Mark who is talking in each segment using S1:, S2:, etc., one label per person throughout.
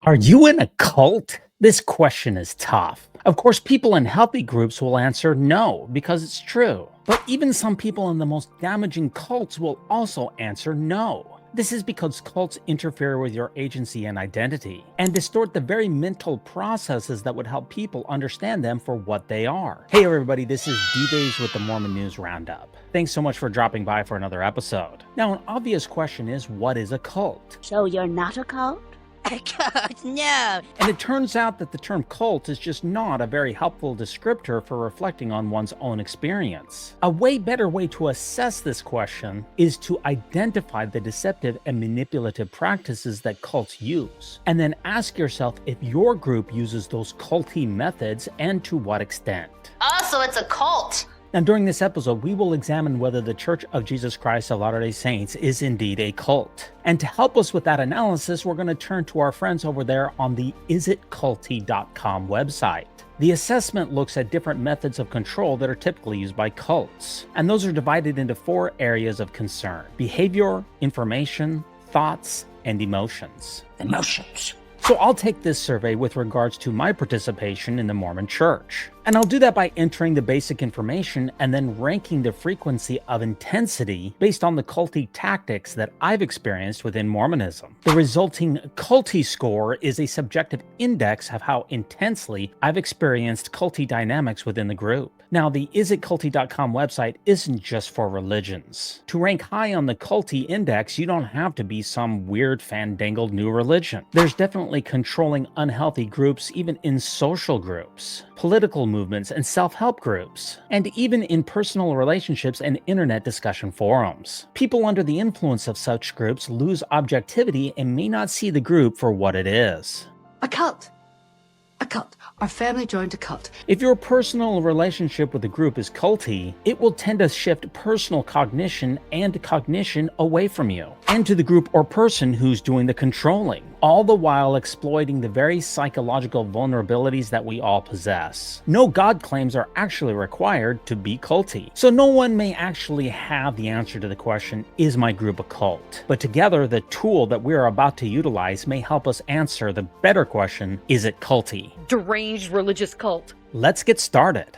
S1: Are you in a cult? This question is tough. Of course, people in healthy groups will answer no, because it's true. But even some people in the most damaging cults will also answer no. This is because cults interfere with your agency and identity, and distort the very mental processes that would help people understand them for what they are. Hey everybody, this is D-Days with the Mormon News Roundup. Thanks so much for dropping by for another episode. Now, an obvious question is, what is a cult?
S2: So you're not a cult? A cult? No.
S1: And it turns out that the term cult is just not a very helpful descriptor for reflecting on one's own experience. A way better way to assess this question is to identify the deceptive and manipulative practices that cults use, and then ask yourself if your group uses those culty methods and to what extent.
S2: Oh, so it's a cult.
S1: Now, during this episode, we will examine whether the Church of Jesus Christ of Latter-day Saints is indeed a cult. And to help us with that analysis, we're going to turn to our friends over there on the isitculty.com website. The assessment looks at different methods of control that are typically used by cults. And those are divided into 4 areas of concern: behavior, information, thoughts, and emotions.
S2: Emotions.
S1: So I'll take this survey with regards to my participation in the Mormon Church. And I'll do that by entering the basic information and then ranking the frequency of intensity based on the culty tactics that I've experienced within Mormonism. The resulting culty score is a subjective index of how intensely I've experienced culty dynamics within the group. Now, the isitculty.com website isn't just for religions. To rank high on the culty index, you don't have to be some weird fandangled new religion. There's definitely controlling unhealthy groups even in social groups, political movements, and self-help groups, and even in personal relationships and internet discussion forums. People under the influence of such groups lose objectivity and may not see the group for what it is.
S3: A cult. A cult. Our family joined a cult.
S1: If your personal relationship with the group is culty, it will tend to shift personal cognition and cognition away from you and to the group or person who's doing the controlling, all the while exploiting the very psychological vulnerabilities that we all possess. No God claims are actually required to be culty, so no one may actually have the answer to the question, is my group a cult? But together, the tool that we're about to utilize may help us answer the better question, is it culty?
S4: Deranged religious cult.
S1: Let's get started.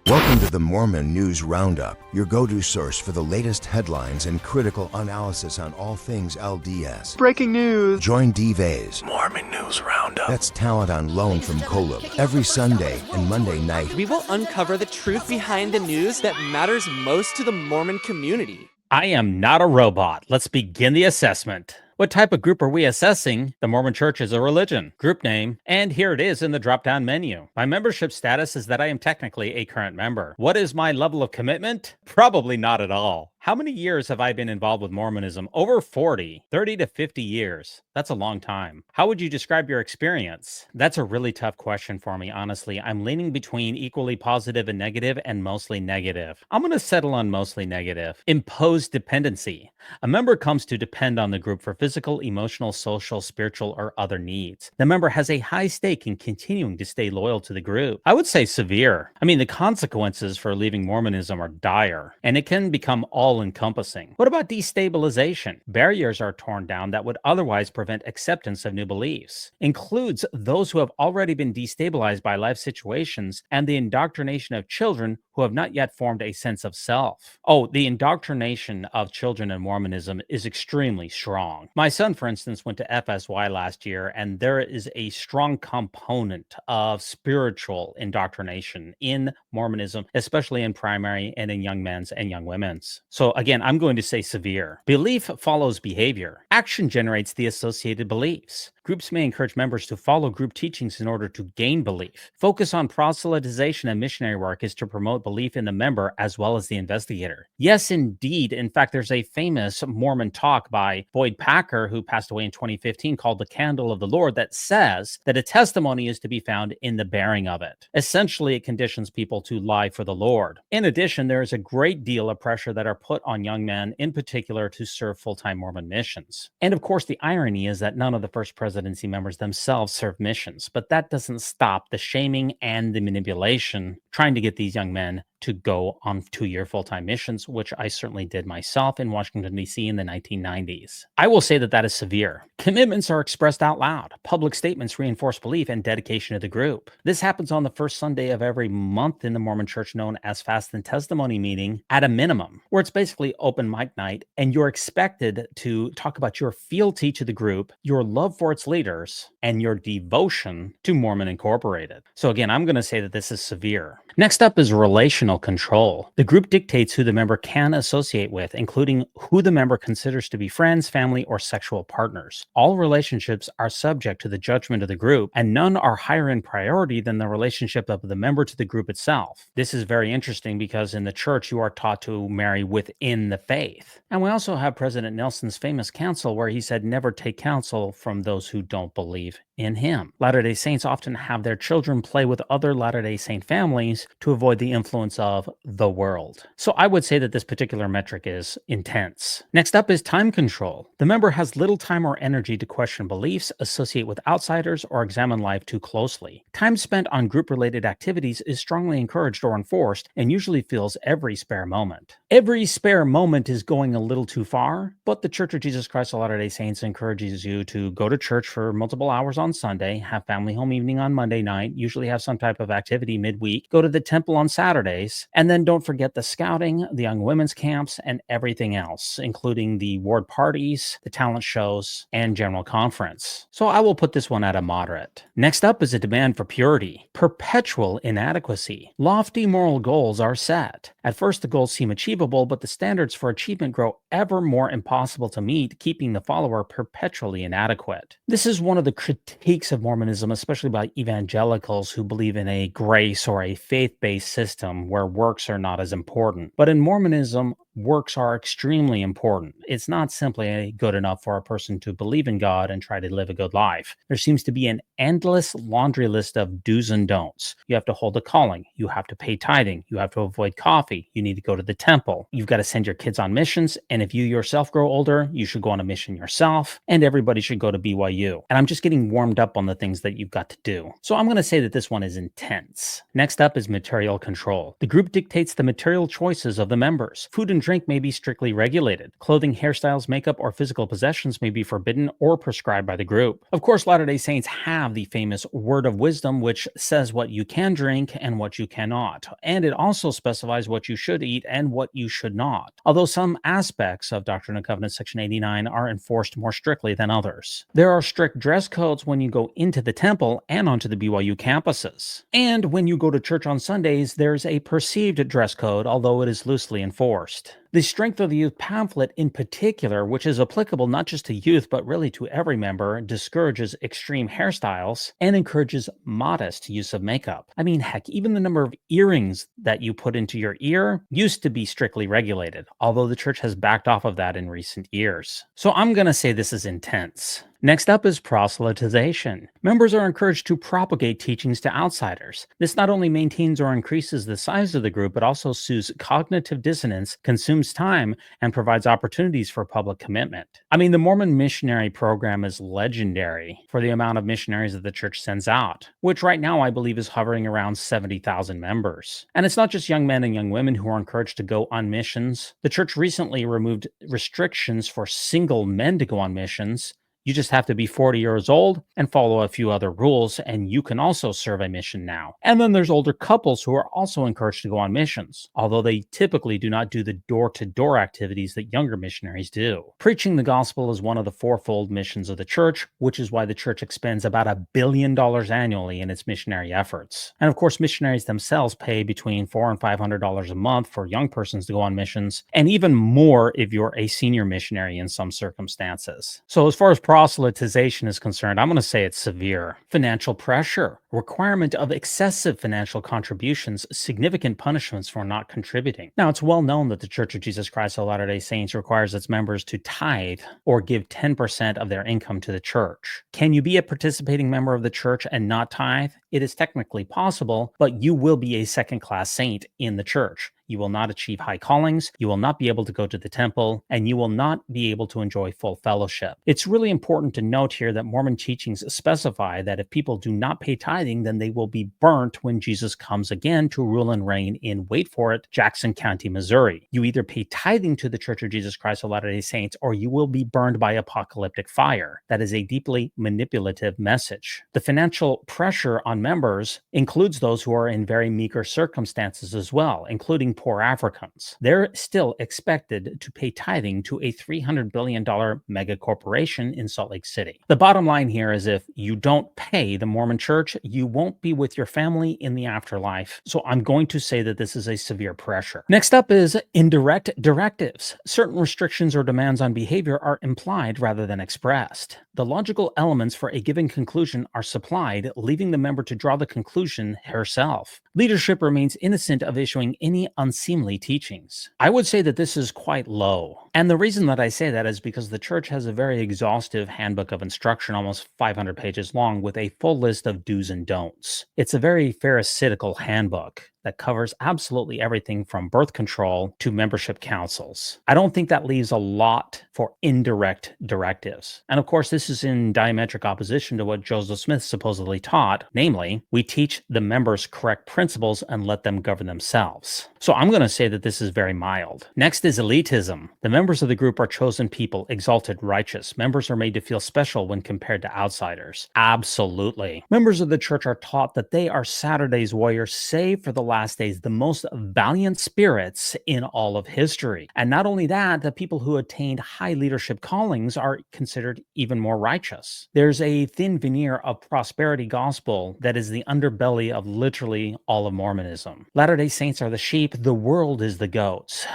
S5: Welcome to the Mormon News Roundup, your go-to source for the latest headlines and critical analysis on all things LDS.
S6: Breaking news.
S5: Join D-Days.
S6: Mormon News Roundup.
S5: That's talent on loan from Kolob every Sunday and Monday night.
S6: We will uncover the truth behind the news that matters most to the Mormon community.
S1: I am not a robot. Let's begin the assessment. What type of group are we assessing? The Mormon Church is a religion. Group name, and here it is in the drop-down menu. My membership status is that I am technically a current member. What is my level of commitment? Probably not at all. How many years have I been involved with Mormonism? Over 40, 30 to 50 years. That's a long time. How would you describe your experience? That's a really tough question for me, honestly. I'm leaning between equally positive and negative and mostly negative. I'm going to settle on mostly negative. Imposed dependency. A member comes to depend on the group for physical, emotional, social, spiritual, or other needs. The member has a high stake in continuing to stay loyal to the group. I would say severe. I mean, the consequences for leaving Mormonism are dire, and it can become all-encompassing. What about destabilization? Barriers are torn down that would otherwise prevent acceptance of new beliefs. Includes those who have already been destabilized by life situations and the indoctrination of children who have not yet formed a sense of self. Oh, the indoctrination of children in Mormonism is extremely strong. My son, for instance, went to FSY last year, and there is a strong component of spiritual indoctrination in Mormonism, especially in primary and in young men's and young women's. So again, I'm going to say severe. Belief follows behavior. Action generates the associated beliefs. Groups may encourage members to follow group teachings in order to gain belief. Focus on proselytization and missionary work is to promote belief in the member as well as the investigator. Yes, indeed. In fact, there's a famous Mormon talk by Boyd Packer, who passed away in 2015, called The Candle of the Lord, that says that a testimony is to be found in the bearing of it. Essentially, it conditions people to lie for the Lord. In addition, there is a great deal of pressure that are put on young men, in particular, to serve full-time Mormon missions. And of course, the irony is that none of the first presidency members themselves serve missions, but that doesn't stop the shaming and the manipulation trying to get these young men to go on 2-year full-time missions, which I certainly did myself in Washington, D.C. in the 1990s. I will say that that is severe. Commitments are expressed out loud. Public statements reinforce belief and dedication to the group. This happens on the first Sunday of every month in the Mormon Church, known as Fast and Testimony Meeting, at a minimum, where it's basically open mic night, and you're expected to talk about your fealty to the group, your love for its leaders, and your devotion to Mormon Incorporated. So again, I'm going to say that this is severe. Next up is relational control. The group dictates who the member can associate with, including who the member considers to be friends, family, or sexual partners. All relationships are subject to the judgment of the group, and none are higher in priority than the relationship of the member to the group itself. This is very interesting because in the church, you are taught to marry within the faith. And we also have President Nelson's famous counsel where he said, never take counsel from those who don't believe in him. Latter-day Saints often have their children play with other Latter-day Saint families to avoid the influence of the world. So I would say that this particular metric is intense. Next up is time control. The member has little time or energy to question beliefs, associate with outsiders, or examine life too closely. Time spent on group-related activities is strongly encouraged or enforced and usually fills every spare moment. Every spare moment is going a little too far, but the Church of Jesus Christ of Latter-day Saints encourages you to go to church for multiple hours on Sunday, have family home evening on Monday night, usually have some type of activity midweek, go to the temple on Saturdays, and then don't forget the scouting, the young women's camps, and everything else, including the ward parties, the talent shows, and general conference. So I will put this one at a moderate. Next up is a demand for purity, perpetual inadequacy. Lofty moral goals are set. At first, the goals seem achievable, but the standards for achievement grow ever more impossible to meet, keeping the follower perpetually inadequate. This is one of the critiques of Mormonism, especially by evangelicals who believe in a grace or a faith-based system where works are not as important. But in Mormonism, works are extremely important. It's not simply good enough for a person to believe in God and try to live a good life. There seems to be an endless laundry list of do's and don'ts. You have to hold a calling. You have to pay tithing. You have to avoid coffee. You need to go to the temple. You've got to send your kids on missions. And if you yourself grow older, you should go on a mission yourself. And everybody should go to BYU. And I'm just getting warmed up on the things that you've got to do. So I'm going to say that this one is intense. Next up is material control. The group dictates the material choices of the members. Food and drink may be strictly regulated. Clothing, hairstyles, makeup, or physical possessions may be forbidden or prescribed by the group. Of course, Latter-day Saints have the famous word of wisdom, which says what you can drink and what you cannot. And it also specifies what you should eat and what you should not. Although some aspects of Doctrine and Covenants Section 89 are enforced more strictly than others. There are strict dress codes when you go into the temple and onto the BYU campuses. And when you go to church on Sundays, there's a perceived dress code, although it is loosely enforced. The Strength of the Youth pamphlet in particular, which is applicable not just to youth but really to every member, discourages extreme hairstyles and encourages modest use of makeup. I mean, heck, even the number of earrings that you put into your ear used to be strictly regulated, although the church has backed off of that in recent years. So I'm going to say this is intense. Next up is proselytization. Members are encouraged to propagate teachings to outsiders. This not only maintains or increases the size of the group, but also soothes cognitive dissonance, consumes time, and provides opportunities for public commitment. I mean, the Mormon missionary program is legendary for the amount of missionaries that the church sends out, which right now I believe is hovering around 70,000 members. And it's not just young men and young women who are encouraged to go on missions. The church recently removed restrictions for single men to go on missions. You just have to be 40 years old and follow a few other rules, and you can also serve a mission now. And then there's older couples who are also encouraged to go on missions, although they typically do not do the door-to-door activities that younger missionaries do. Preaching the gospel is one of the fourfold missions of the church, which is why the church expends about $1 billion annually in its missionary efforts. And of course, missionaries themselves pay between $400 and $500 a month for young persons to go on missions, and even more if you're a senior missionary in some circumstances. So as far as proselytization is concerned, I'm going to say it's severe. Financial pressure, requirement of excessive financial contributions, significant punishments for not contributing. Now, it's well known that the Church of Jesus Christ of Latter-day Saints requires its members to tithe or give 10% of their income to the church. Can you be a participating member of the church and not tithe? It is technically possible, but you will be a second-class saint in the church. You will not achieve high callings, you will not be able to go to the temple, and you will not be able to enjoy full fellowship. It's really important to note here that Mormon teachings specify that if people do not pay tithe tithing, then they will be burnt when Jesus comes again to rule and reign in, wait for it, Jackson County, Missouri. You either pay tithing to the Church of Jesus Christ of Latter-day Saints, or you will be burned by apocalyptic fire. That is a deeply manipulative message. The financial pressure on members includes those who are in very meager circumstances as well, including poor Africans. They're still expected to pay tithing to a $300 billion mega corporation in Salt Lake City. The bottom line here is if you don't pay the Mormon Church, you won't be with your family in the afterlife. So I'm going to say that this is a severe pressure. Next up is indirect directives. Certain restrictions or demands on behavior are implied rather than expressed. The logical elements for a given conclusion are supplied, leaving the member to draw the conclusion herself. Leadership remains innocent of issuing any unseemly teachings. I would say that this is quite low. And the reason that I say that is because the church has a very exhaustive handbook of instruction, almost 500 pages long, with a full list of do's and don'ts. It's a very pharisaical handbook that covers absolutely everything from birth control to membership councils. I don't think that leaves a lot for indirect directives. And of course, this is in diametric opposition to what Joseph Smith supposedly taught, namely, we teach the members correct principles and let them govern themselves. So I'm going to say that this is very mild. Next is elitism. The members of the group are chosen people, exalted, righteous. Members are made to feel special when compared to outsiders. Absolutely. Members of the church are taught that they are Saturday's warriors, save for the last days, the most valiant spirits in all of history. And not only that, the people who attained high leadership callings are considered even more righteous. There's a thin veneer of prosperity gospel that is the underbelly of literally all of Mormonism. Latter-day Saints are the sheep, the world is the goats.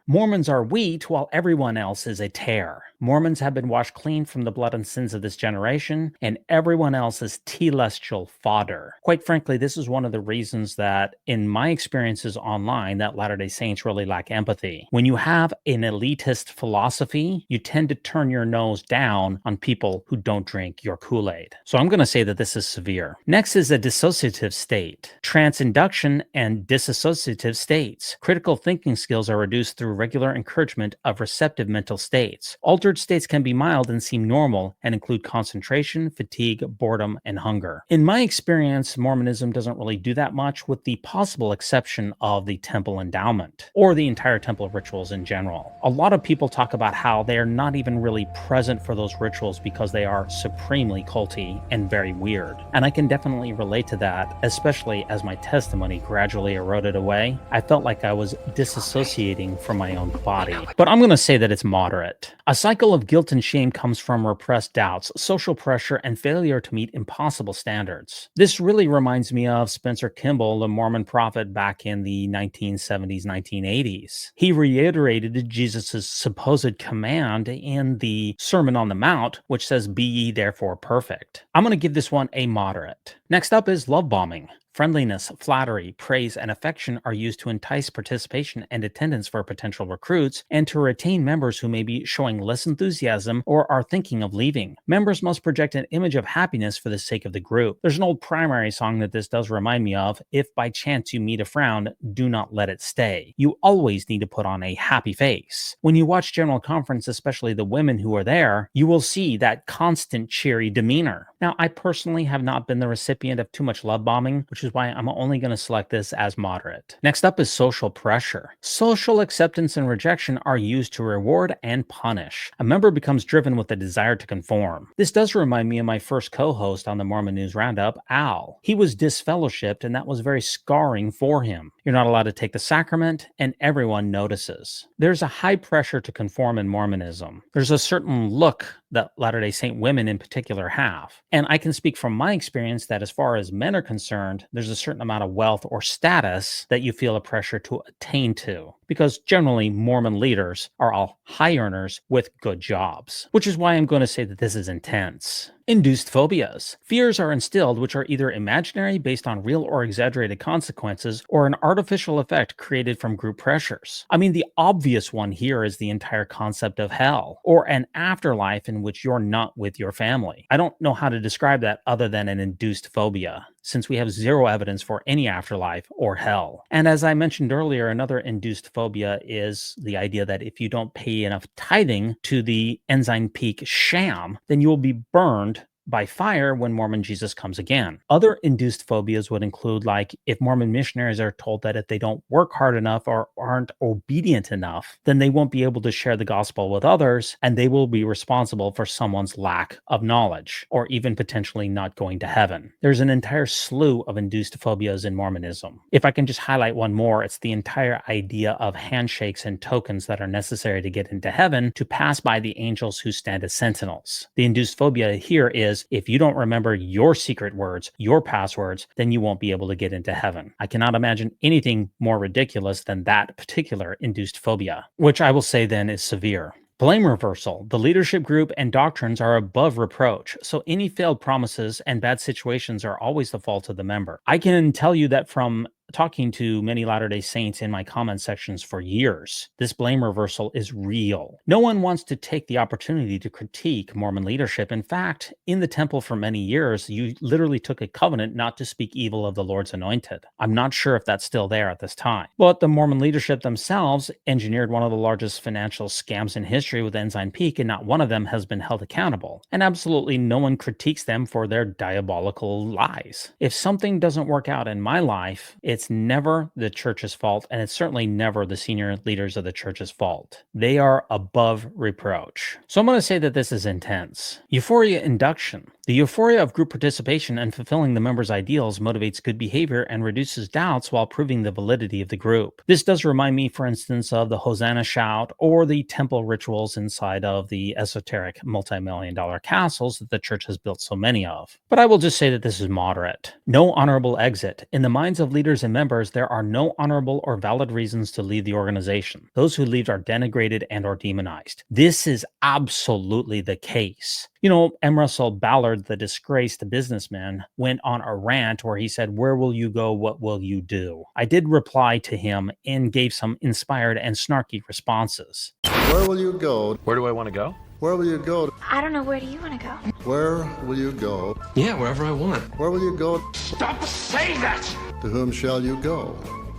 S1: Mormons are wheat while everyone else is a tare. Mormons have been washed clean from the blood and sins of this generation, and everyone else is telestial fodder. Quite frankly, this is one of the reasons that, in my experiences online, that Latter-day Saints really lack empathy. When you have an elitist philosophy, you tend to turn your nose down on people who don't drink your Kool-Aid. So I'm going to say that this is severe. Next is a dissociative state. Trance induction and dissociative states. Critical thinking skills are reduced through regular encouragement of receptive mental states. Altered states can be mild and seem normal and include concentration, fatigue, boredom, and hunger. In my experience, Mormonism doesn't really do that much, with the possible exception of the temple endowment, or the entire temple rituals in general. A lot of people talk about how they are not even really present for those rituals because they are supremely culty and very weird. And I can definitely relate to that, especially as my testimony gradually eroded away. I felt like I was disassociating from my own body. But I'm going to say that it's moderate. A cycle of guilt and shame comes from repressed doubts, social pressure, and failure to meet impossible standards. This really reminds me of Spencer Kimball, the Mormon prophet back in the 1970s, 1980s. He reiterated Jesus' supposed command in the Sermon on the Mount, which says, "Be ye therefore perfect." I'm going to give this one a moderate. Next up is love bombing. Friendliness, flattery, praise, and affection are used to entice participation and attendance for potential recruits and to retain members who may be showing less enthusiasm or are thinking of leaving. Members must project an image of happiness for the sake of the group. There's an old Primary song that this does remind me of. If by chance you meet a frown, do not let it stay. You always need to put on a happy face. When you watch General Conference, especially the women who are there, you will see that constant cheery demeanor. Now, I personally have not been the recipient of too much love bombing, which is why I'm only going to select this as moderate. Next up is social pressure. Social acceptance and rejection are used to reward and punish. A member becomes driven with a desire to conform. This does remind me of my first co-host on the Mormon News Roundup, Al. He was disfellowshipped, and that was very scarring for him. You're not allowed to take the sacrament, and everyone notices. There's a high pressure to conform in Mormonism. There's a certain look that Latter-day Saint women in particular have. And I can speak from my experience that as far as men are concerned, there's a certain amount of wealth or status that you feel a pressure to attain to, because generally Mormon leaders are all high earners with good jobs, which is why I'm going to say that this is intense. Induced phobias. Fears are instilled which are either imaginary based on real or exaggerated consequences, or an artificial effect created from group pressures. I mean, the obvious one here is the entire concept of hell, or an afterlife in which you're not with your family. I don't know how to describe that other than an induced phobia, since we have zero evidence for any afterlife or hell. And as I mentioned earlier, another induced phobia is the idea that if you don't pay enough tithing to the Ensign Peak sham, then you will be burned by fire when Mormon Jesus comes again. Other induced phobias would include, like, if Mormon missionaries are told that if they don't work hard enough or aren't obedient enough, then they won't be able to share the gospel with others, and they will be responsible for someone's lack of knowledge, or even potentially not going to heaven. There's an entire slew of induced phobias in Mormonism. If I can just highlight one more, it's the entire idea of handshakes and tokens that are necessary to get into heaven to pass by the angels who stand as sentinels. The induced phobia here is, if you don't remember your secret words, your passwords, then you won't be able to get into heaven. I cannot imagine anything more ridiculous than that particular induced phobia, which I will say then is severe. Blame reversal. The leadership group and doctrines are above reproach, so any failed promises and bad situations are always the fault of the member. I can tell you that from talking to many Latter-day Saints in my comment sections for years, this blame reversal is real. No one wants to take the opportunity to critique Mormon leadership. In fact, in the temple for many years, you literally took a covenant not to speak evil of the Lord's anointed. I'm not sure if that's still there at this time. But the Mormon leadership themselves engineered one of the largest financial scams in history with Ensign Peak, and not one of them has been held accountable. And absolutely no one critiques them for their diabolical lies. If something doesn't work out in my life, it's never the church's fault, and it's certainly never the senior leaders of the church's fault. They are above reproach. So I'm going to say that this is intense. Euphoria Induction. The euphoria of group participation and fulfilling the members' ideals motivates good behavior and reduces doubts while proving the validity of the group. This does remind me, for instance, of the Hosanna shout or the temple rituals inside of the esoteric multi-million-dollar castles that the church has built so many of. But I will just say that this is moderate. No honorable exit. In the minds of leaders and members, there are no honorable or valid reasons to leave the organization. Those who leave are denigrated and or demonized. This is absolutely the case. You know, M. Russell Ballard, the disgraced businessman, went on a rant where he said, "Where will you go? What will you do?" I did reply to him and gave some inspired and snarky responses.
S7: Where will you go?
S8: Where do I want to go?
S7: Where will you go?
S2: I don't know, where do you want to go?
S7: Where will you go?
S8: Yeah, wherever I want.
S7: Where will you go?
S8: Stop saying that!
S7: To whom shall you go?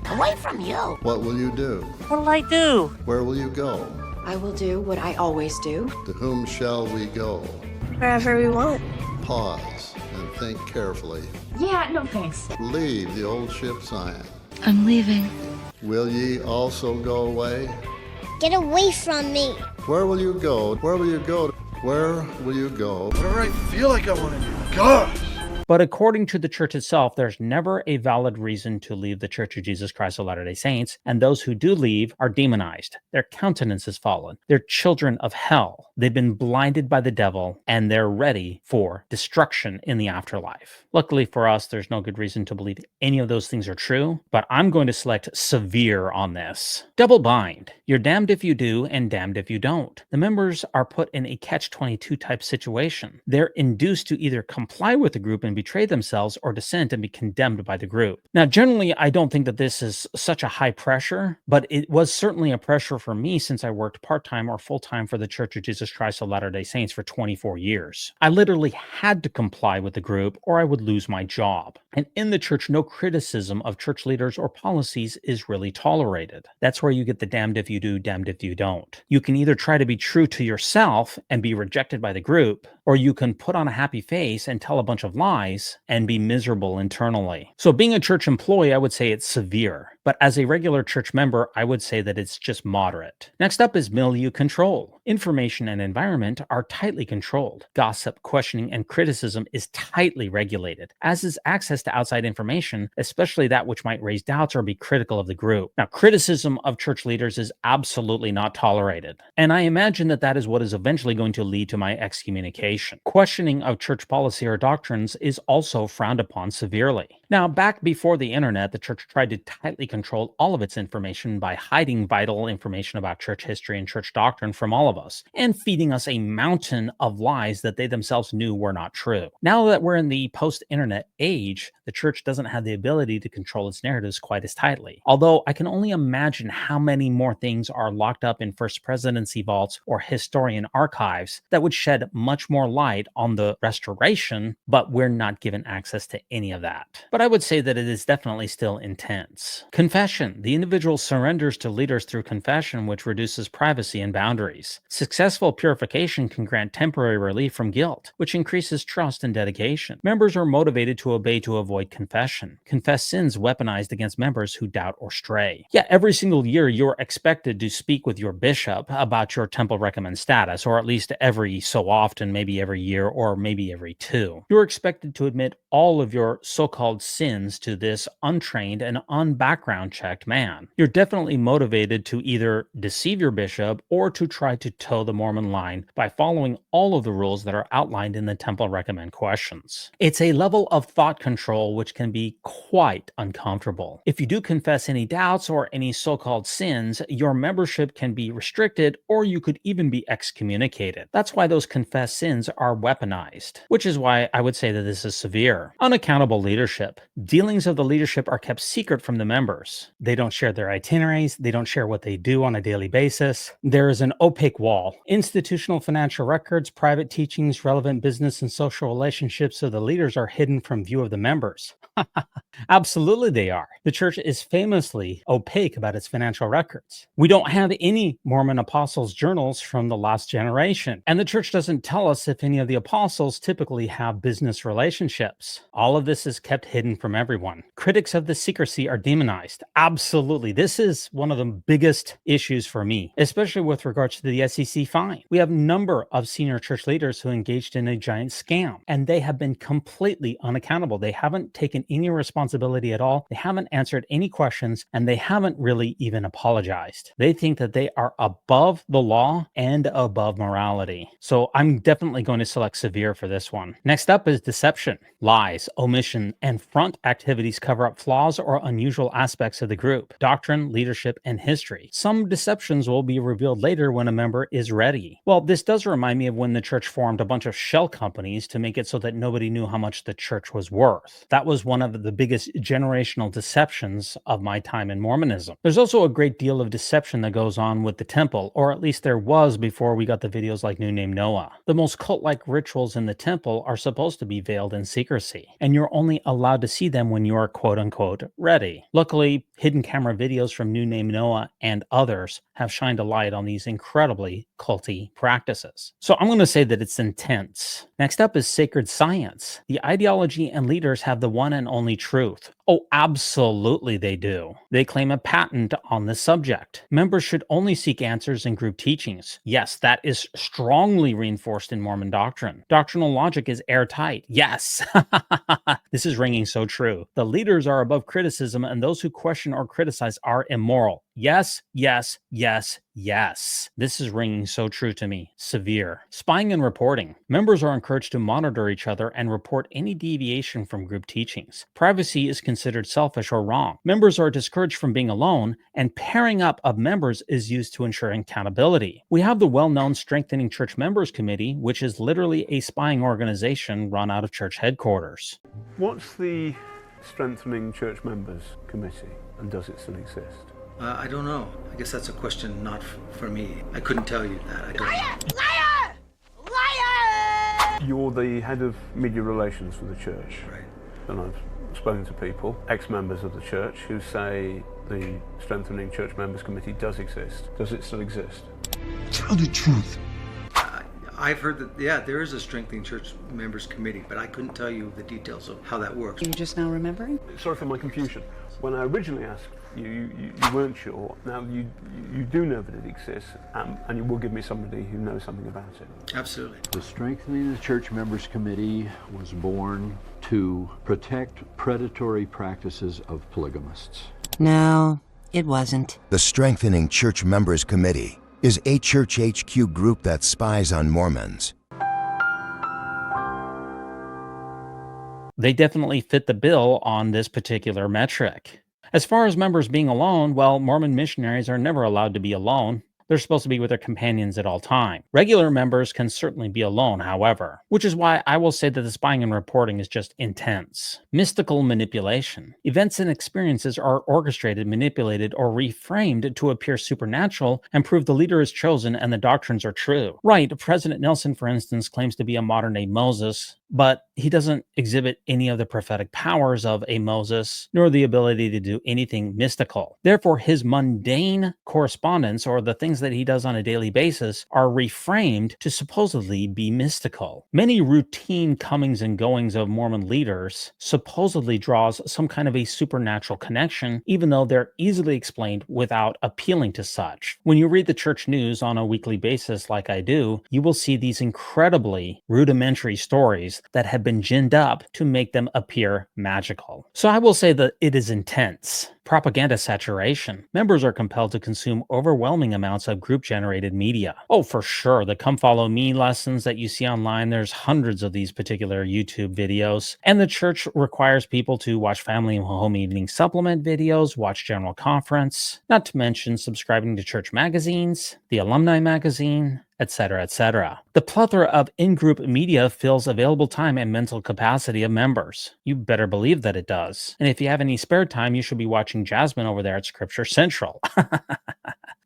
S2: Away from you.
S7: What will you do?
S2: What'll I do?
S7: Where will you go?
S3: I will do what I always do.
S7: To whom shall we go?
S2: Wherever we want.
S7: Pause and think carefully.
S3: Yeah, no thanks.
S7: Leave the old ship Zion.
S9: I'm leaving.
S7: Will ye also go away?
S10: Get away from me.
S7: Where will you go? Where will you go? Where will you go?
S11: Whatever I feel like I want to do. Gosh!
S1: But according to the church itself, there's never a valid reason to leave the Church of Jesus Christ of Latter-day Saints, and those who do leave are demonized. Their countenance is fallen. They're children of hell. They've been blinded by the devil, and they're ready for destruction in the afterlife. Luckily for us, there's no good reason to believe any of those things are true, but I'm going to select severe on this. Double bind. You're damned if you do and damned if you don't. The members are put in a catch-22 type situation. They're induced to either comply with the group and betray themselves or dissent and be condemned by the group. Now, generally, I don't think that this is such a high pressure, but it was certainly a pressure for me since I worked part-time or full-time for the Church of Jesus Christ of Latter-day Saints for 24 years. I literally had to comply with the group or I would lose my job. And in the church, no criticism of church leaders or policies is really tolerated. That's where you get the damned if you do, damned if you don't. You can either try to be true to yourself and be rejected by the group, or you can put on a happy face and tell a bunch of lies and be miserable internally. So being a church employee, I would say it's severe. But as a regular church member, I would say that it's just moderate. Next up is milieu control. Information and environment are tightly controlled. Gossip, questioning, and criticism is tightly regulated, as is access to outside information, especially that which might raise doubts or be critical of the group. Now, criticism of church leaders is absolutely not tolerated, and I imagine that that is what is eventually going to lead to my excommunication. Questioning of church policy or doctrines is also frowned upon severely. Now, back before the internet, the church tried to tightly control all of its information by hiding vital information about church history and church doctrine from all of us, and feeding us a mountain of lies that they themselves knew were not true. Now that we're in the post-internet age, the church doesn't have the ability to control its narratives quite as tightly. Although I can only imagine how many more things are locked up in First Presidency vaults or historian archives that would shed much more light on the restoration, but we're not given access to any of that. But I would say that it is definitely still intense. Confession. The individual surrenders to leaders through confession, which reduces privacy and boundaries. Successful purification can grant temporary relief from guilt, which increases trust and dedication. Members are motivated to obey to avoid confession. Confessed sins weaponized against members who doubt or stray. Yeah, every single year you're expected to speak with your bishop about your temple recommend status, or at least every so often, maybe every year, or maybe every two. You're expected to admit all of your so-called sins to this untrained and unbackground checked man. You're definitely motivated to either deceive your bishop or to try to toe the Mormon line by following all of the rules that are outlined in the temple recommend questions. It's a level of thought control which can be quite uncomfortable. If you do confess any doubts or any so-called sins, your membership can be restricted, or you could even be excommunicated. That's why those confessed sins are weaponized, which is why I would say that this is severe. Unaccountable leadership. Dealings of the leadership are kept secret from the members. They don't share their itineraries. They don't share what they do on a daily basis. There is an opaque wall. Institutional financial records, private teachings, relevant business and social relationships of the leaders are hidden from view of the members. Absolutely they are. The church is famously opaque about its financial records. We don't have any Mormon apostles' journals from the last generation, and the church doesn't tell us if any of the apostles typically have business relationships. All of this is kept hidden from everyone. Critics of the secrecy are demonized. Absolutely. This is one of the biggest issues for me, especially with regards to the SEC fine. We have a number of senior church leaders who engaged in a giant scam, and they have been completely unaccountable. They haven't taken any responsibility at all. They haven't answered any questions, and they haven't really even apologized. They think that they are above the law and above morality. So I'm definitely going to select severe for this one. Next up is deception. Lies, omission, and front activities cover up flaws or unusual aspects of the group, doctrine, leadership, and history. Some deceptions will be revealed later when a member is ready. Well, this does remind me of when the church formed a bunch of shell companies to make it so that nobody knew how much the church was worth. That was one of the biggest generational deceptions of my time in Mormonism. There's also a great deal of deception that goes on with the temple, or at least there was before we got the videos like New Name Noah. The most cult-like rituals in the temple are supposed to be veiled in secrecy, and you're only allowed to see them when you're quote-unquote ready. Luckily, hidden camera videos from New Name Noah and others have shined a light on these incredibly culty practices. So I'm going to say that it's intense. Next up is sacred science. The ideology and leaders have the one and only truth. Oh, absolutely they do. They claim a patent on the subject. Members should only seek answers in group teachings. Yes, that is strongly reinforced in Mormon doctrine. Doctrinal logic is airtight. Yes. This is ringing so true. The leaders are above criticism, and those who question or criticize are immoral. Yes, yes, yes, yes. This is ringing so true to me. Severe. Spying and reporting. Members are encouraged to monitor each other and report any deviation from group teachings. Privacy is considered selfish or wrong. Members are discouraged from being alone, and pairing up of members is used to ensure accountability. We have the well-known Strengthening Church Members Committee, which is literally a spying organization run out of church headquarters.
S9: What's the Strengthening Church Members Committee, and does it still exist?
S12: I don't know. I guess that's a question not for me. I couldn't tell you that. I don't
S2: Liar! Liar! Liar!
S9: You're the head of media relations for the church.
S12: Right.
S9: And I've spoken to people, ex-members of the church, who say the Strengthening Church Members Committee does exist. Does it still exist?
S11: Tell the truth.
S12: I've heard that, yeah, there is a Strengthening Church Members Committee, but I couldn't tell you the details of how that works.
S13: Are you just now remembering?
S9: Sorry for my confusion. When I originally asked you weren't sure. Now you do know that it exists, and you will give me somebody who knows something about it.
S12: Absolutely.
S14: The Strengthening the Church Members Committee was born to protect predatory practices of polygamists.
S2: No, it wasn't.
S5: The Strengthening Church Members Committee is a church HQ group that spies on Mormons.
S1: They definitely fit the bill on this particular metric. As far as members being alone, well, Mormon missionaries are never allowed to be alone. They're supposed to be with their companions at all time. Regular members can certainly be alone, however, which is why I will say that the spying and reporting is just intense. Mystical manipulation. Events and experiences are orchestrated, manipulated, or reframed to appear supernatural and prove the leader is chosen and the doctrines are true. Right, President Nelson, for instance, claims to be a modern-day Moses, but he doesn't exhibit any of the prophetic powers of a Moses, nor the ability to do anything mystical. Therefore, his mundane correspondence, or the things that he does on a daily basis, are reframed to supposedly be mystical. Many routine comings and goings of Mormon leaders supposedly draws some kind of a supernatural connection, even though they're easily explained without appealing to such. When you read the church news on a weekly basis like I do, you will see these incredibly rudimentary stories that have been ginned up to make them appear magical. So I will say that it is intense. Propaganda saturation. Members are compelled to consume overwhelming amounts of group-generated media. Oh, for sure, the come follow me lessons that you see online, there's hundreds of these particular YouTube videos. And the church requires people to watch family and home evening supplement videos, watch general conference, not to mention subscribing to church magazines, the alumni magazine, etc., etc. The plethora of in-group media fills available time and mental capacity of members. You better believe that it does. And if you have any spare time, you should be watching Jasmine over there at Scripture Central.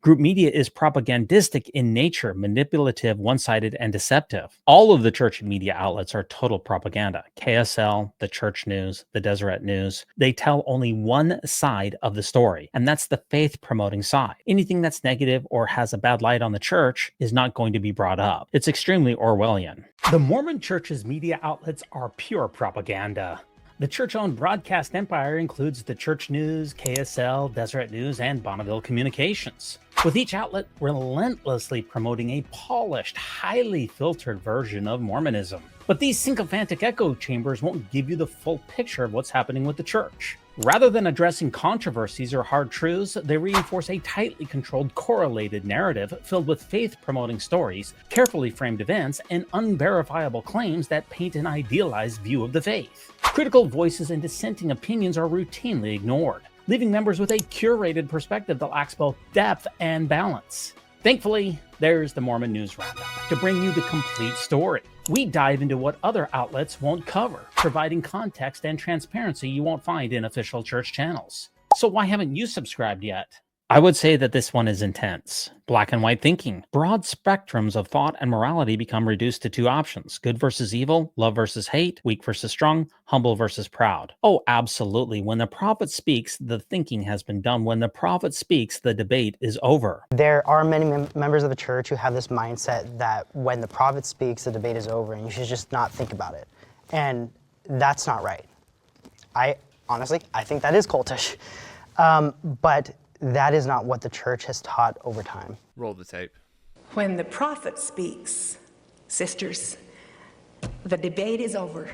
S1: Group media is propagandistic in nature, manipulative, one-sided, and deceptive. All of the church media outlets are total propaganda. KSL, the Church News, the Deseret News, they tell only one side of the story, and that's the faith-promoting side. Anything that's negative or has a bad light on the church is not going to be brought up. It's extremely Orwellian. The Mormon Church's media outlets are pure propaganda. The church-owned broadcast empire includes the Church News, KSL, Deseret News, and Bonneville Communications, with each outlet relentlessly promoting a polished, highly filtered version of Mormonism. But these sycophantic echo chambers won't give you the full picture of what's happening with the church. Rather than addressing controversies or hard truths, they reinforce a tightly controlled, correlated narrative filled with faith-promoting stories, carefully framed events, and unverifiable claims that paint an idealized view of the faith. Critical voices and dissenting opinions are routinely ignored, leaving members with a curated perspective that lacks both depth and balance. Thankfully, there's the Mormon News Roundup to bring you the complete story. We dive into what other outlets won't cover, providing context and transparency you won't find in official church channels. So why haven't you subscribed yet? I would say that this one is intense. Black and white thinking. Broad spectrums of thought and morality become reduced to two options: good versus evil, love versus hate, weak versus strong, humble versus proud. Oh, absolutely. When the prophet speaks, the thinking has been done. When the prophet speaks, the debate is over.
S13: There are many members of the church who have this mindset that when the prophet speaks, the debate is over and you should just not think about it. And that's not right. Honestly, I think that is cultish. But that is not what the church has taught over time.
S6: Roll the tape.
S15: When the prophet speaks, sisters, the debate is over.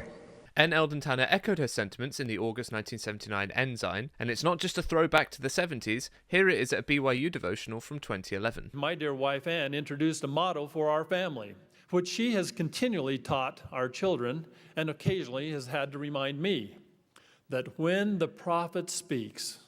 S6: N. Eldon Tanner echoed her sentiments in the August 1979 Ensign, and it's not just a throwback to the 70s, here it is at a BYU devotional from 2011.
S16: My dear wife Ann introduced a motto for our family, which she has continually taught our children and occasionally has had to remind me, that when the prophet speaks,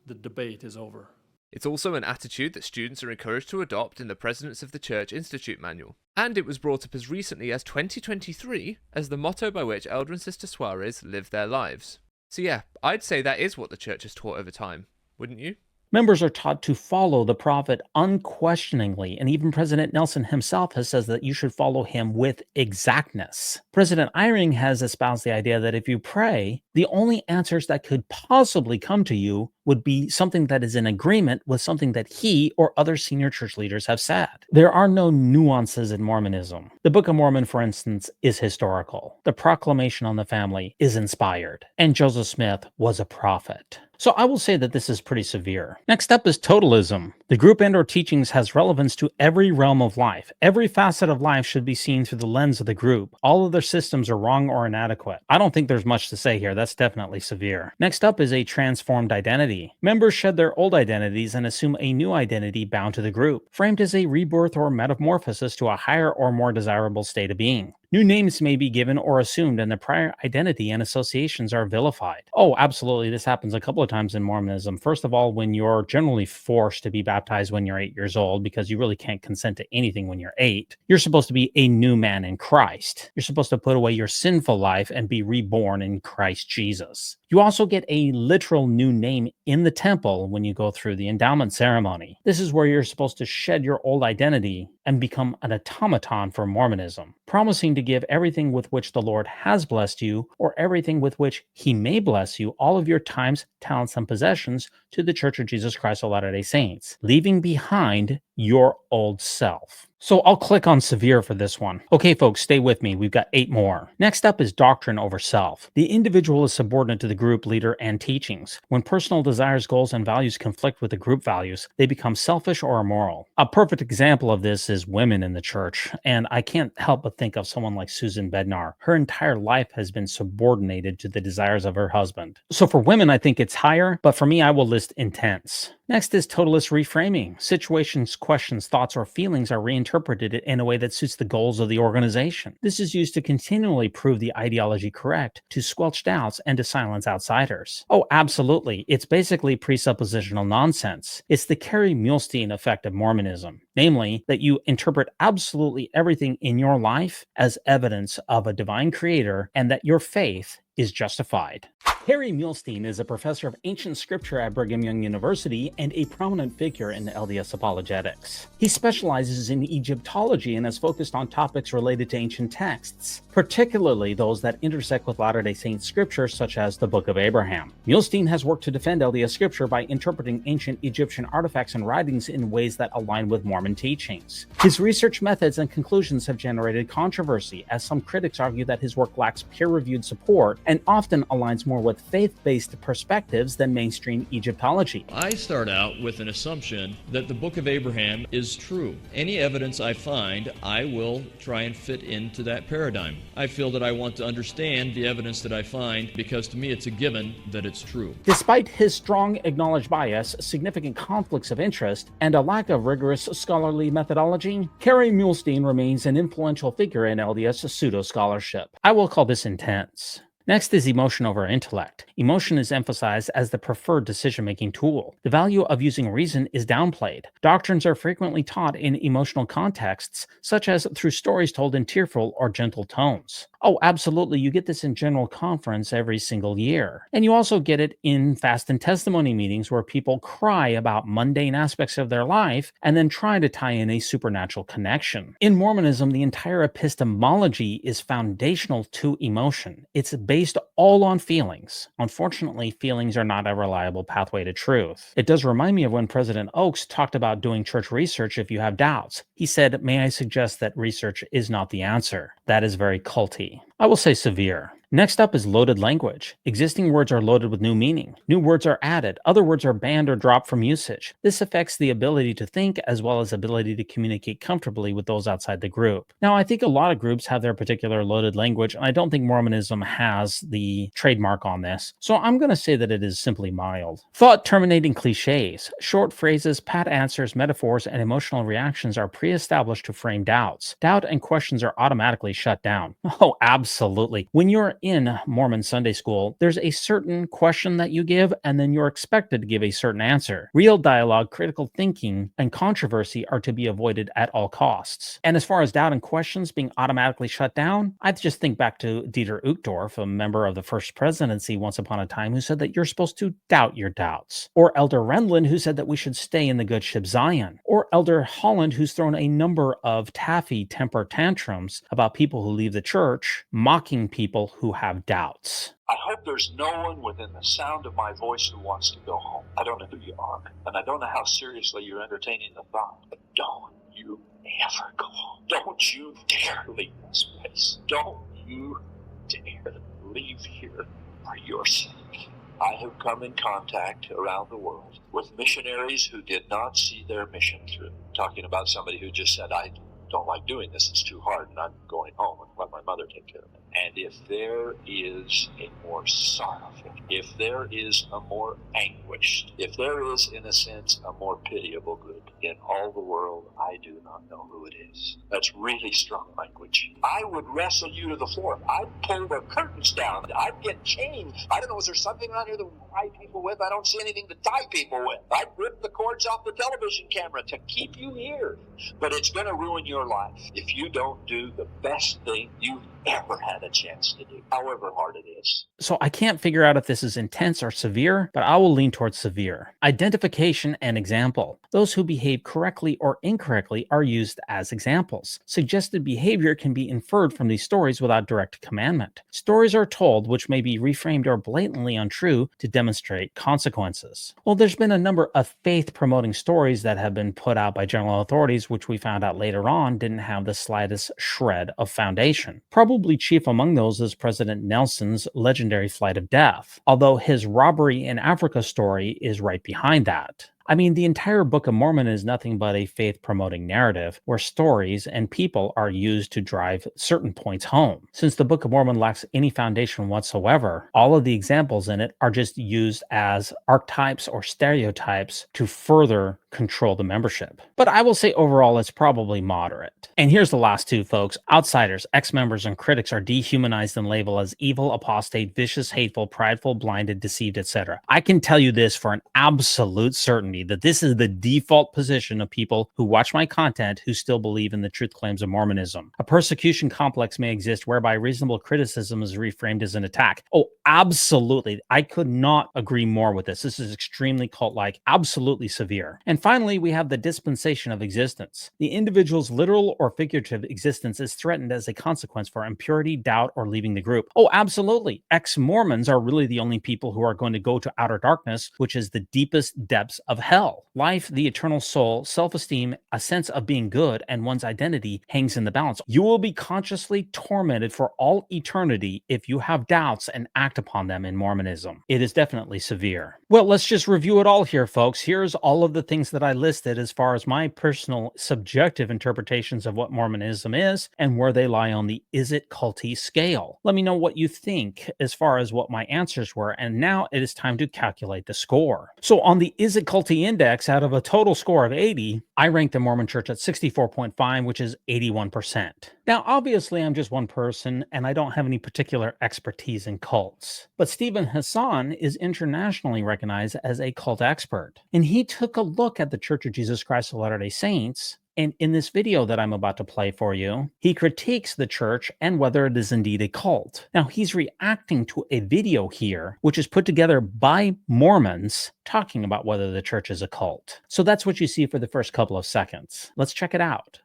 S16: the debate is over.
S6: It's also an attitude that students are encouraged to adopt in the Presidents of the Church Institute manual. And it was brought up as recently as 2023 as the motto by which Elder and Sister Suarez live their lives. So yeah, I'd say that is what the church has taught over time, wouldn't you?
S1: Members are taught to follow the prophet unquestioningly, and even President Nelson himself has said that you should follow him with exactness. President Eyring has espoused the idea that if you pray, the only answers that could possibly come to you would be something that is in agreement with something that he or other senior church leaders have said. There are no nuances in Mormonism. The Book of Mormon, for instance, is historical. The Proclamation on the Family is inspired. And Joseph Smith was a prophet. So I will say that this is pretty severe. Next up is Totalism. The group and/or teachings has relevance to every realm of life. Every facet of life should be seen through the lens of the group. All of their systems are wrong or inadequate. I don't think there's much to say here. That's definitely severe. Next up is a transformed identity. Members shed their old identities and assume a new identity bound to the group, framed as a rebirth or metamorphosis to a higher or more desirable state of being. New names may be given or assumed, and the prior identity and associations are vilified. Oh, absolutely. This happens a couple of times in Mormonism. First of all, when you're generally forced to be baptized when you're 8 years old, because you really can't consent to anything when you're 8, you're supposed to be a new man in Christ. You're supposed to put away your sinful life and be reborn in Christ Jesus. You also get a literal new name in the temple when you go through the endowment ceremony. This is where you're supposed to shed your old identity and become an automaton for Mormonism, promising to give everything with which the Lord has blessed you, or everything with which he may bless you, all of your times, talents, and possessions, to the Church of Jesus Christ of Latter-day Saints, leaving behind your old self. So I'll click on severe for this one. Okay, folks, stay with me. We've got 8 more. Next up is doctrine over self. The individual is subordinate to the group, leader, and teachings. When personal desires, goals, and values conflict with the group values, they become selfish or immoral. A perfect example of this is women in the church, and I can't help but think of someone like Susan Bednar. Her entire life has been subordinated to the desires of her husband. So for women, I think it's higher, but for me, I will list intense. Next is totalist reframing. Situations, questions, thoughts, or feelings are reinterpreted in a way that suits the goals of the organization. This is used to continually prove the ideology correct, to squelch doubts, and to silence outsiders. Oh, absolutely. It's basically presuppositional nonsense. It's the Carrie Mulestein effect of Mormonism, namely that you interpret absolutely everything in your life as evidence of a divine creator and that your faith is justified. Harry Mulestein is a professor of ancient scripture at Brigham Young University and a prominent figure in LDS apologetics. He specializes in Egyptology and has focused on topics related to ancient texts, particularly those that intersect with Latter-day Saint scripture such as the Book of Abraham. Mulestein has worked to defend LDS scripture by interpreting ancient Egyptian artifacts and writings in ways that align with Mormon teachings. His research methods and conclusions have generated controversy, as some critics argue that his work lacks peer-reviewed support and often aligns more with faith-based perspectives than mainstream Egyptology.
S17: I start out with an assumption that the Book of Abraham is true. Any evidence I find, I will try and fit into that paradigm. I feel that I want to understand the evidence that I find because to me it's a given that it's true.
S1: Despite his strong acknowledged bias, significant conflicts of interest, and a lack of rigorous scholarly methodology, Carrie Mulestein remains an influential figure in LDS pseudo-scholarship. I will call this intense. Next is emotion over intellect. Emotion is emphasized as the preferred decision-making tool. The value of using reason is downplayed. Doctrines are frequently taught in emotional contexts, such as through stories told in tearful or gentle tones. Oh, absolutely, you get this in General Conference every single year. And you also get it in fast and testimony meetings where people cry about mundane aspects of their life and then try to tie in a supernatural connection. In Mormonism, the entire epistemology is foundational to emotion. It's based all on feelings. Unfortunately, feelings are not a reliable pathway to truth. It does remind me of when President Oaks talked about doing church research if you have doubts. He said, "May I suggest that research is not the answer." That is very culty. I will say severe. Next up is loaded language. Existing words are loaded with new meaning. New words are added. Other words are banned or dropped from usage. This affects the ability to think as well as ability to communicate comfortably with those outside the group. Now, I think a lot of groups have their particular loaded language, and I don't think Mormonism has the trademark on this, so I'm going to say that it is simply mild. Thought-terminating cliches. Short phrases, pat answers, metaphors, and emotional reactions are pre-established to frame doubts. Doubt and questions are automatically shut down. Oh, absolutely. When you're in Mormon Sunday school, there's a certain question that you give, and then you're expected to give a certain answer. Real dialogue, critical thinking, and controversy are to be avoided at all costs. And as far as doubt and questions being automatically shut down, I just think back to Dieter Uchtdorf, a member of the First Presidency once upon a time, who said that you're supposed to doubt your doubts. Or Elder Rendlin, who said that we should stay in the good ship Zion. Or Elder Holland, who's thrown a number of taffy temper tantrums about people who leave the church, mocking people who have doubts.
S18: I hope there's no one within the sound of my voice who wants to go home. I don't know who you are, and I don't know how seriously you're entertaining the thought, but don't you ever go home. Don't you dare leave this place. Don't you dare leave here for your sake. I have come in contact around the world with missionaries who did not see their mission through. Talking about somebody who just said, I don't like doing this, it's too hard, and I'm going home and let my mother take care of it. And if there is a more sorrowful, if there is a more anguished, if there is, in a sense, a more pitiable group in all the world, I do not know who it is. That's really strong language. I would wrestle you to the floor. I'd pull the curtains down. I'd get chained. I don't know, is there something around here that we tie people with? I don't see anything to tie people with. I'd rip the cords off the television camera to keep you here. But it's going to ruin your life if you don't do the best thing you've ever had a chance to do, however hard it is.
S1: So I can't figure out if this is intense or severe, but I will lean towards severe. Identification and example. Those who behave behave correctly or incorrectly are used as examples. Suggested behavior can be inferred from these stories without direct commandment. Stories are told which may be reframed or blatantly untrue to demonstrate consequences. Well, there's been a number of faith-promoting stories that have been put out by general authorities which we found out later on didn't have the slightest shred of foundation. Probably chief among those is President Nelson's legendary flight of death, although his robbery in Africa story is right behind that. I mean, the entire Book of Mormon is nothing but a faith-promoting narrative where stories and people are used to drive certain points home. Since the Book of Mormon lacks any foundation whatsoever, all of the examples in it are just used as archetypes or stereotypes to further control the membership. But I will say overall it's probably moderate. And here's the last two, folks. Outsiders, ex-members, and critics are dehumanized and labeled as evil, apostate, vicious, hateful, prideful, blinded, deceived, etc. I can tell you this for an absolute certainty that this is the default position of people who watch my content who still believe in the truth claims of Mormonism. A persecution complex may exist whereby reasonable criticism is reframed as an attack. Oh, absolutely. I could not agree more with this. This is extremely cult-like, absolutely severe. And finally, we have the dispensation of existence. The individual's literal or figurative existence is threatened as a consequence for impurity, doubt, or leaving the group. Oh, absolutely. Ex-Mormons are really the only people who are going to go to outer darkness, which is the deepest depths of hell. Life, the eternal soul, self-esteem, a sense of being good, and one's identity hangs in the balance. You will be consciously tormented for all eternity if you have doubts and act upon them in Mormonism. It is definitely severe. Well, let's just review it all here, folks. Here's all of the things that I listed as far as my personal subjective interpretations of what Mormonism is and where they lie on the is it culty scale. Let me know what you think as far as what my answers were, and now it is time to calculate the score. So on the is it culty index, out of a total score of 80, I ranked the Mormon Church at 64.5, which is 81%. Now, obviously, I'm just one person, and I don't have any particular expertise in cults. But Steven Hassan is internationally recognized as a cult expert, and he took a look at the Church of Jesus Christ of Latter-day Saints, and in this video that I'm about to play for you, he critiques the church and whether it is indeed a cult. Now, he's reacting to a video here, which is put together by Mormons talking about whether the church is a cult. So that's what you see for the first couple of seconds. Let's check it out.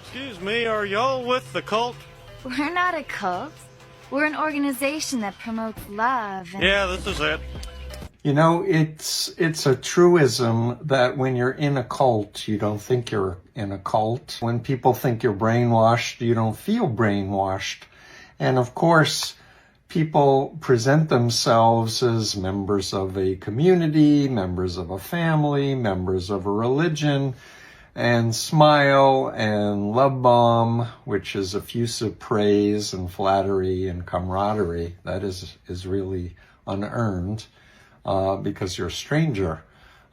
S19: Excuse me, are y'all with the cult?
S20: We're not a cult. We're an organization that promotes love.
S19: Yeah, this is it.
S21: You know, it's a truism that when you're in a cult, you don't think you're in a cult. When people think you're brainwashed, you don't feel brainwashed. And of course, people present themselves as members of a community, members of a family, members of a religion, and smile and love bomb, which is effusive praise and flattery and camaraderie. That is really unearned. Because you're a stranger.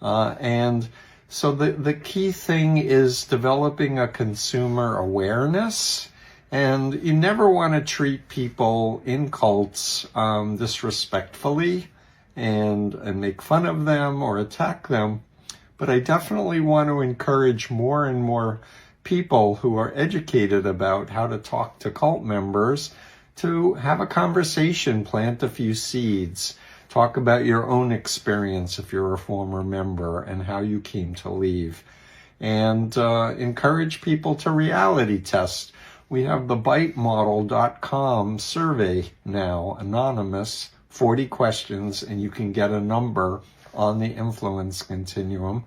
S21: And so the key thing is developing a consumer awareness. And you never want to treat people in cults disrespectfully and make fun of them or attack them. But I definitely want to encourage more and more people who are educated about how to talk to cult members to have a conversation, plant a few seeds. Talk about your own experience if you're a former member and how you came to leave. And encourage people to reality test. We have the bitemodel.com survey now, anonymous, 40 questions, and you can get a number on the influence continuum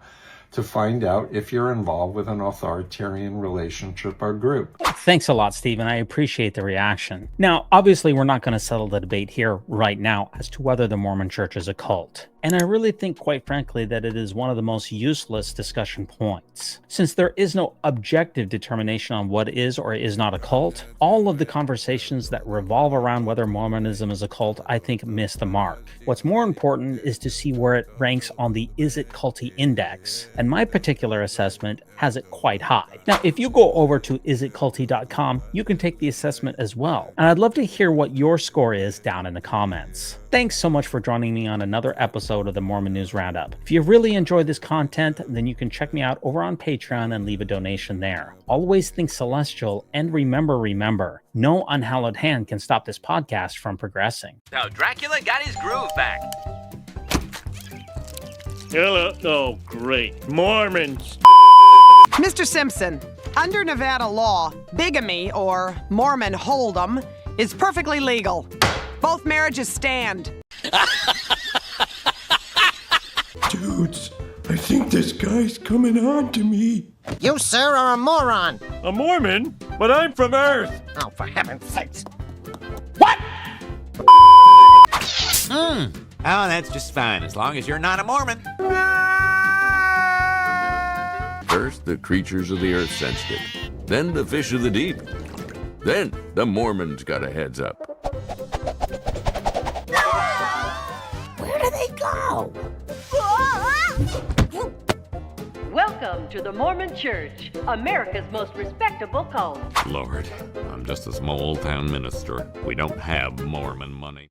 S21: to find out if you're involved with an authoritarian relationship or group.
S1: Thanks a lot, Stephen. I appreciate the reaction. Now, obviously, we're not going to settle the debate here right now as to whether the Mormon Church is a cult. And I really think, quite frankly, that it is one of the most useless discussion points. Since there is no objective determination on what is or is not a cult, all of the conversations that revolve around whether Mormonism is a cult, I think, miss the mark. What's more important is to see where it ranks on the Is It Culty Index, and my particular assessment has it quite high. Now, if you go over to isitculty.com, you can take the assessment as well, and I'd love to hear what your score is down in the comments. Thanks so much for joining me on another episode of the Mormon News Roundup. If you really enjoyed this content, then you can check me out over on Patreon and leave a donation there. Always think celestial, and remember, no unhallowed hand can stop this podcast from progressing.
S22: So Dracula got his groove back.
S19: Hello. Oh, great. Mormons.
S4: Mr. Simpson, under Nevada law, bigamy, or Mormon hold'em, is perfectly legal. Both marriages stand.
S11: Dudes, I think this guy's coming on to me.
S22: You, sir, are a moron.
S19: A Mormon? But I'm from Earth.
S22: Oh, for heaven's sakes.
S23: Oh, that's just fine, as long as you're not a Mormon.
S24: First, the creatures of the earth sensed it. Then the fish of the deep. Then the Mormons got a heads up.
S2: Where do they go?
S25: Welcome to the Mormon Church, America's most respectable cult.
S24: Lord, I'm just a small town minister. We don't have Mormon money.